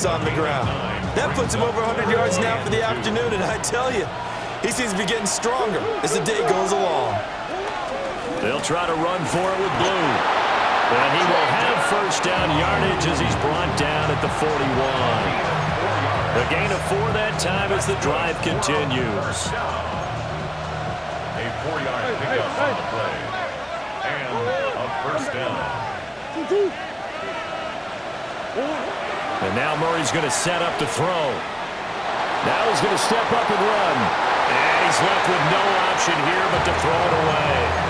on the ground. That puts him over 100 yards now for the afternoon, and I tell you, he seems to be getting stronger as the day goes along. They'll try to run for it with Blue. And he will have first down yardage as he's brought down at the 41. The gain of 4 that time as the drive continues. A 4-yard pickup on the play. And a first down. And now Murray's going to set up to throw. Now he's going to step up and run. And he's left with no option here but to throw it away.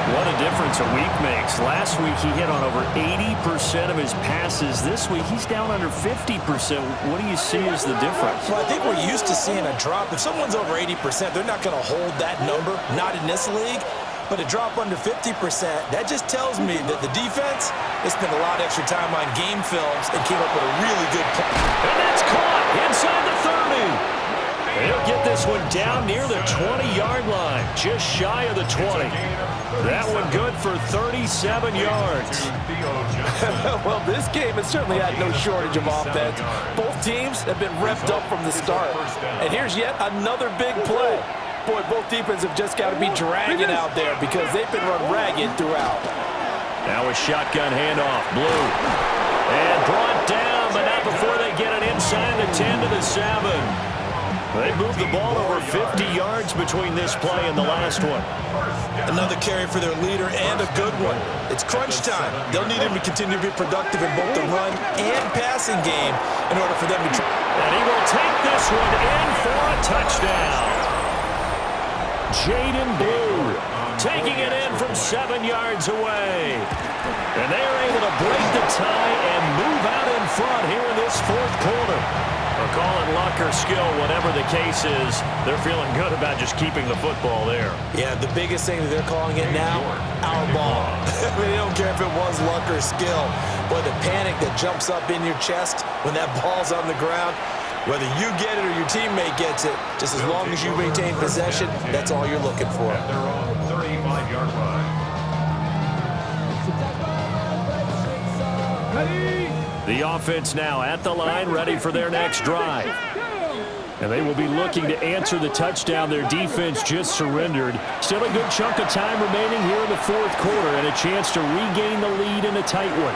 What a difference a week makes. Last week he hit on over 80% of his passes. This week he's down under 50%. What do you see as the difference? Well, I think we're used to seeing a drop. If someone's over 80%, they're not going to hold that number, not in this league. But a drop under 50%, that just tells me that the defense has spent a lot of extra time on game films and came up with a really good play. And that's caught inside the 30. They'll get this one down near the 20-yard line, just shy of the 20. That one good for 37 yards. Well, this game has certainly had no shortage of offense. Both teams have been revved up from the start. And here's yet another big play. Boy, both defenses have just got to be dragging out there because they've been run ragged throughout. Now a shotgun handoff, Blue. And brought down, but not before they get it inside the 10 to the 7. They moved the ball over 50 yards between this play and the last one. Another carry for their leader and a good one. It's crunch time. They'll need him to continue to be productive in both the run and passing game in order for them to try. And he will take this one in for a touchdown. Jaden Blue taking it in from 7 yards away. And they are able to break the tie and move out in front here in this fourth quarter. Or call it luck or skill, whatever the case is, they're feeling good about just keeping the football there. Yeah, the biggest thing that they're calling it now, our ball. I mean, they don't care if it was luck or skill. Boy, the panic that jumps up in your chest when that ball's on the ground, whether you get it or your teammate gets it, just as long as you maintain possession, that's all you're looking for. At their own 35-yard line. The offense now at the line, ready for their next drive. And they will be looking to answer the touchdown their defense just surrendered. Still a good chunk of time remaining here in the fourth quarter and a chance to regain the lead in a tight one.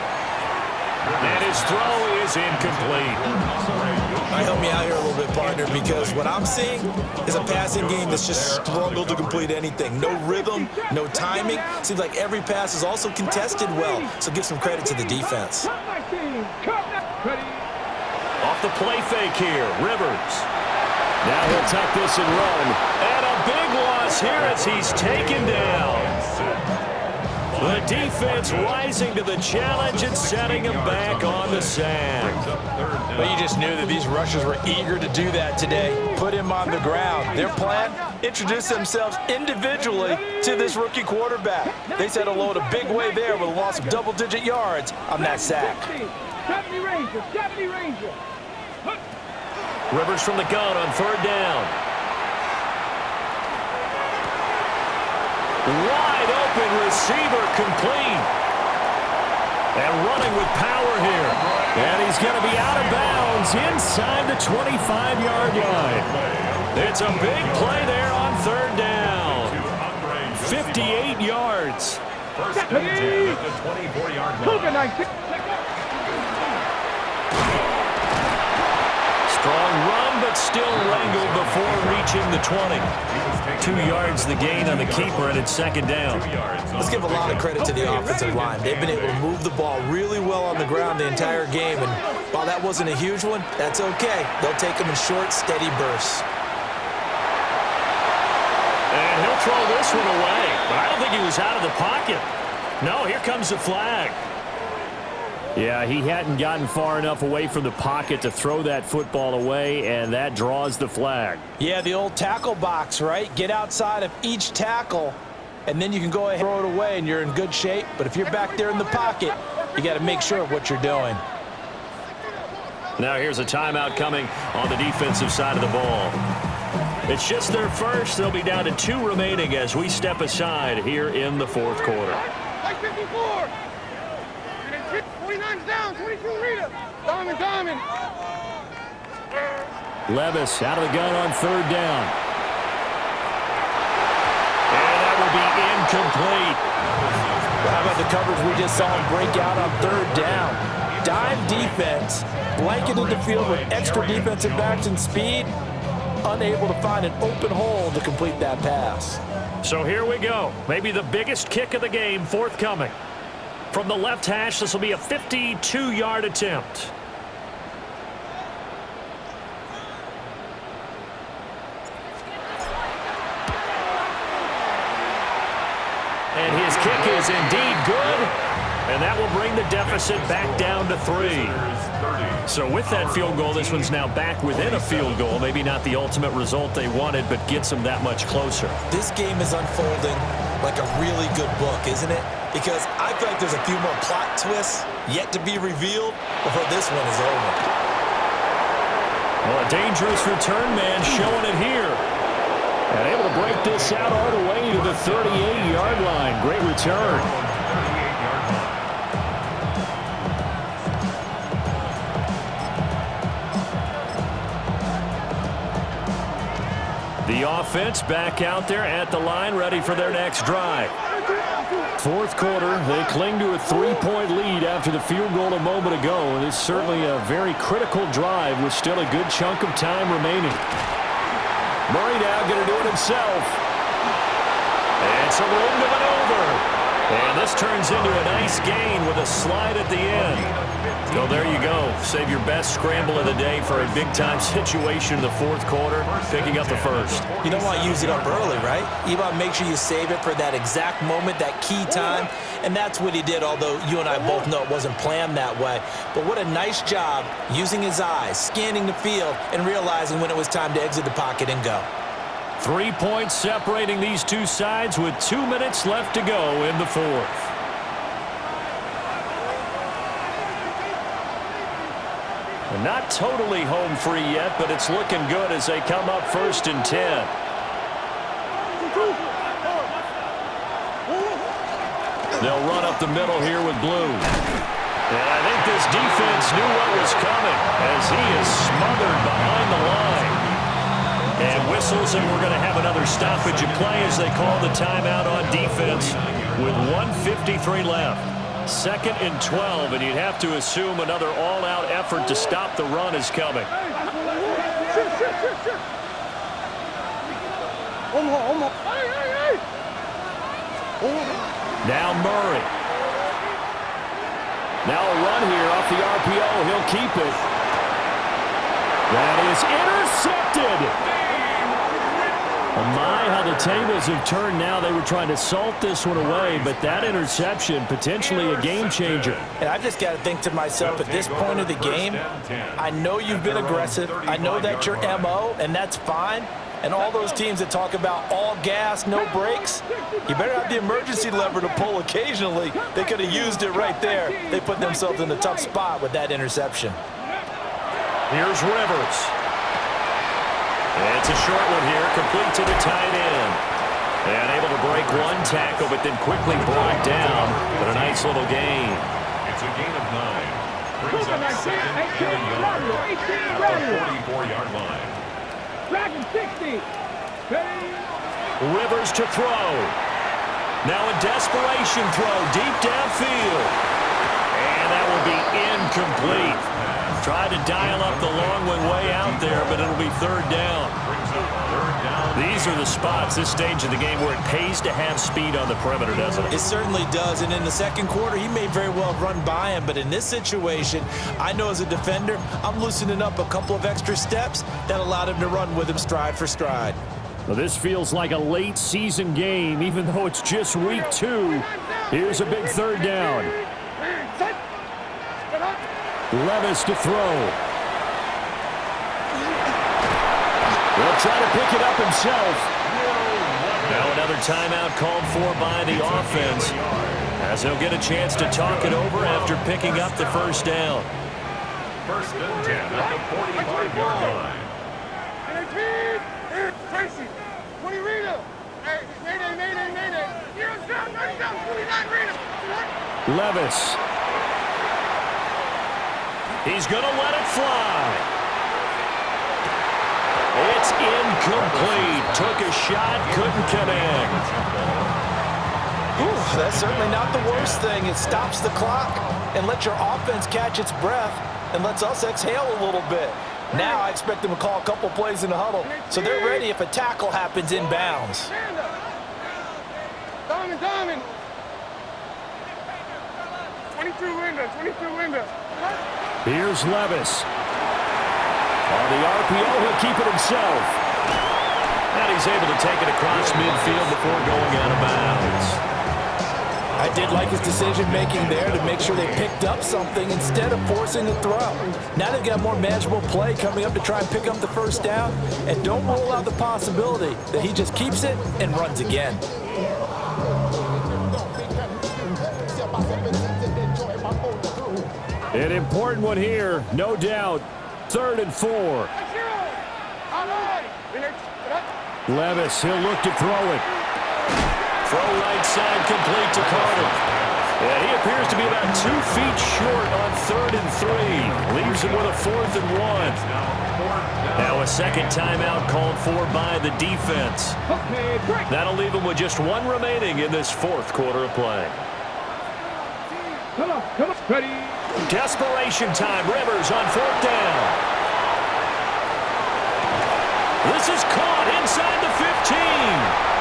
And his throw is incomplete. Help me out here a little bit, partner, because what I'm seeing is a passing game that's just struggled to complete anything. No rhythm, no timing. Seems like every pass is also contested well, so give some credit to the defense. Off the play fake here, Rivers. Now he'll tuck this and run. And a big loss here as he's taken down. The defense rising to the challenge and setting him back on the sand. Well, you just knew that these rushers were eager to do that today. Put him on the ground. Their plan, introduce themselves individually to this rookie quarterback. They said hello in a big way there with a loss of double-digit yards on that sack. Rivers from the gun on third down. Wide open receiver complete. And running with power here. And he's going to be out of bounds inside the 25-yard line. It's a big play there on third down. 58 yards. First and 10 at the 24-yard line. Strong run, but still wrangled before reaching the 20. 2 yards the gain on the keeper, and it's second down. Let's give a lot of credit to the offensive line. They've been able to move the ball really well on the ground the entire game, and while that wasn't a huge one, that's okay. They'll take them in short, steady bursts. And he'll throw this one away, but I don't think he was out of the pocket. No, here comes the flag. Yeah, he hadn't gotten far enough away from the pocket to throw that football away, and that draws the flag. Yeah, the old tackle box, right? Get outside of each tackle, and then you can go ahead and throw it away, and you're in good shape. But if you're back there in the pocket, you got to make sure of what you're doing. Now here's a timeout coming on the defensive side of the ball. It's just their first. They'll be down to 2 remaining as we step aside here in the fourth quarter. 29's down, 22 Rita. Diamond. Levis out of the gun on third down. And that will be incomplete. How about the coverage we just saw him break out on third down? Dime defense, blanketed the field with extra defensive backs and speed, unable to find an open hole to complete that pass. So here we go. Maybe the biggest kick of the game forthcoming. From the left hash, this will be a 52-yard attempt. And his kick is indeed good. And that will bring the deficit back down to 3. So with that field goal, this one's now back within a field goal. Maybe not the ultimate result they wanted, but gets them that much closer. This game is unfolding like a really good book, isn't it? Because I feel like there's a few more plot twists yet to be revealed before this one is over. Well, a dangerous return man showing it here. And able to break this out all the way to the 38-yard line. Great return. The offense back out there at the line, ready for their next drive. Fourth quarter, they cling to a 3-point lead after the field goal a moment ago. And it's certainly a very critical drive with still a good chunk of time remaining. Murray now going to do it himself. And some room to maneuver. And this turns into a nice gain with a slide at the end. So there you go. Save your best scramble of the day for a big-time situation in the fourth quarter, picking up the first. You don't want to use it up early, right? You want to make sure you save it for that exact moment, that key time. And that's what he did, although you and I both know it wasn't planned that way. But what a nice job using his eyes, scanning the field, and realizing when it was time to exit the pocket and go. 3 points separating these two sides with 2 minutes left to go in the fourth. Not totally home free yet, but it's looking good as they come up 1st and 10. They'll run up the middle here with Blue. And I think this defense knew what was coming as he is smothered behind the line. And whistles, and we're going to have another stoppage of play as they call the timeout on defense with 1:53 left. 2nd and 12, and you'd have to assume another all-out effort to stop the run is coming. Now Murray. Now a run here off the RPO. He'll keep it. That is intercepted. My, how the tables have turned now. They were trying to salt this one away, but that interception, potentially a game changer. And I just got to think to myself, at this point of the game, I know you've been aggressive. I know that's your MO, and that's fine. And all those teams that talk about all gas, no brakes, you better have the emergency lever to pull occasionally. They could have used it right there. They put themselves in a tough spot with that interception. Here's Rivers. It's a short one here, complete to the tight end. And able to break one tackle, but then quickly brought down. But a nice little gain. It's a gain of 9. Brings up 2nd and a yard at the 44-yard line. Dragon 60. Rivers to throw. Now a desperation throw deep downfield. And that will be incomplete. Tried to dial up the long one way out there, but it'll be 3rd down. These are the spots, this stage of the game, where it pays to have speed on the perimeter, doesn't it? It certainly does, and in the second quarter, he may very well have run by him, but in this situation, I know as a defender, I'm loosening up a couple of extra steps that allowed him to run with him stride for stride. Well, this feels like a late season game, even though it's just week 2. Here's a big 3rd down. Levis to throw. He'll try to pick it up himself. Now another timeout called for by the offense, as he'll get a chance to talk it over after picking up the 1st down. 1st and 10 at the 45-yard line. Tracy, 20 Rita. Hey, mayday. Heroes down, 29 Rita. Levis. He's going to let it fly. It's incomplete. Took a shot, couldn't connect. Whew, that's certainly not the worst thing. It stops the clock and lets your offense catch its breath and lets us exhale a little bit. Now I expect them to call a couple plays in the huddle, so they're ready if a tackle happens inbounds. Diamond. 22 window. Here's Levis. On the RPO, he'll keep it himself. And he's able to take it across midfield before going out of bounds. I did like his decision-making there to make sure they picked up something instead of forcing a throw. Now they've got more manageable play coming up to try and pick up the first down, and don't rule out the possibility that he just keeps it and runs again. An important one here, no doubt. 3rd and 4. Levis, he'll look to throw it. Throw right side complete to Carter. Yeah, he appears to be about 2 feet short on 3rd and 3. Leaves him with a 4th and 1. Now a second timeout called for by the defense. That'll leave him with just 1 remaining in this 4th quarter of play. Come on, ready. Desperation time. Rivers on 4th down. This is caught inside the 15.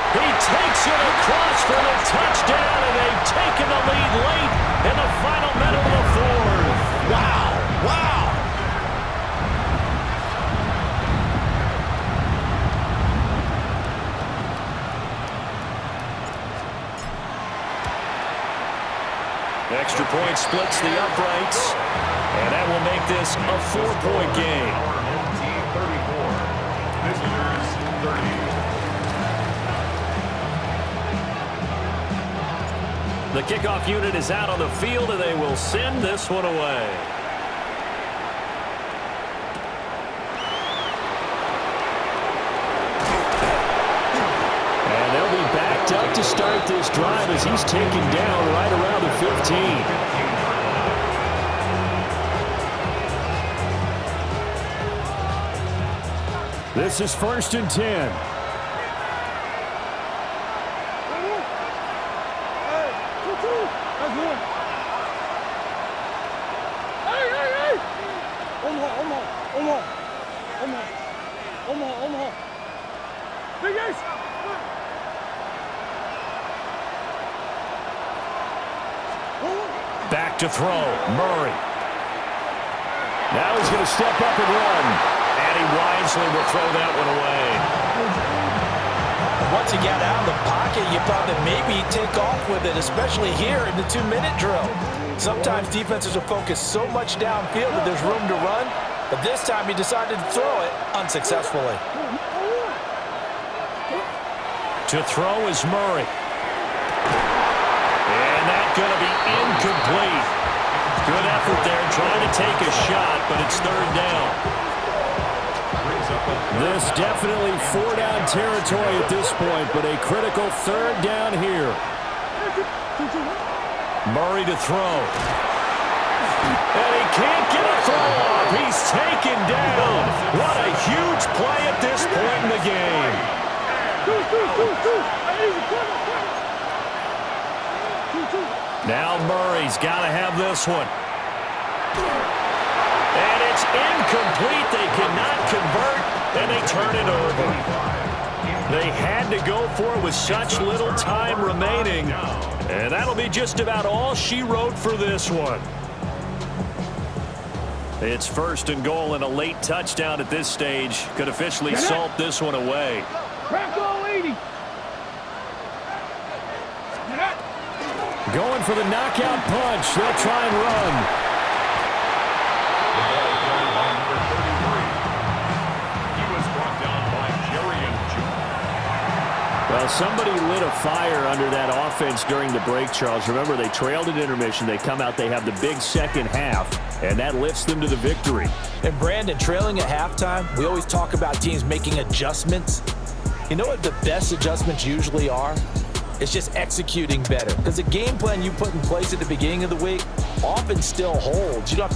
He takes it across for the touchdown, and they've taken the lead late in the final minute of the 4th. Wow. Extra point splits the uprights, and that will make this a 4-point game. Team 34, visitors 30. The kickoff unit is out on the field, and they will send this one away. And they'll be backed up to start this drive as he's taken down right around the 15. This is 1st and 10. Omaha. Big Ace. Back to throw. Murray. Now he's going to step up and run. And he wisely will throw that one away. Once he got out of the pocket, you thought that maybe he'd take off with it, especially here in the 2-minute drill. Sometimes defenses will focus so much downfield that there's room to run, but this time he decided to throw it unsuccessfully. To throw is Murray. And that's going to be incomplete. Good effort there trying to take a shot, but it's 3rd down. This definitely 4-down territory at this point, but a critical 3rd down here. Murray to throw. And he can't get a throw off. He's taken down. What a huge play at this point in the game. Now Murray's got to have this one. And it's incomplete. They cannot convert, and they turn it over. They had to go for it with such little time remaining. And that'll be just about all she wrote for this one. It's 1st and goal, and a late touchdown at this stage could officially salt this one away. Crack all 80. Going for the knockout punch. They'll try and run. Well, somebody lit a fire under that offense during the break, Charles. Remember, they trailed at intermission. They come out, they have the big second half, and that lifts them to the victory. And Brandon, trailing at halftime, we always talk about teams making adjustments. You know what the best adjustments usually are? It's just executing better. Because the game plan you put in place at the beginning of the week often still holds. You don't have to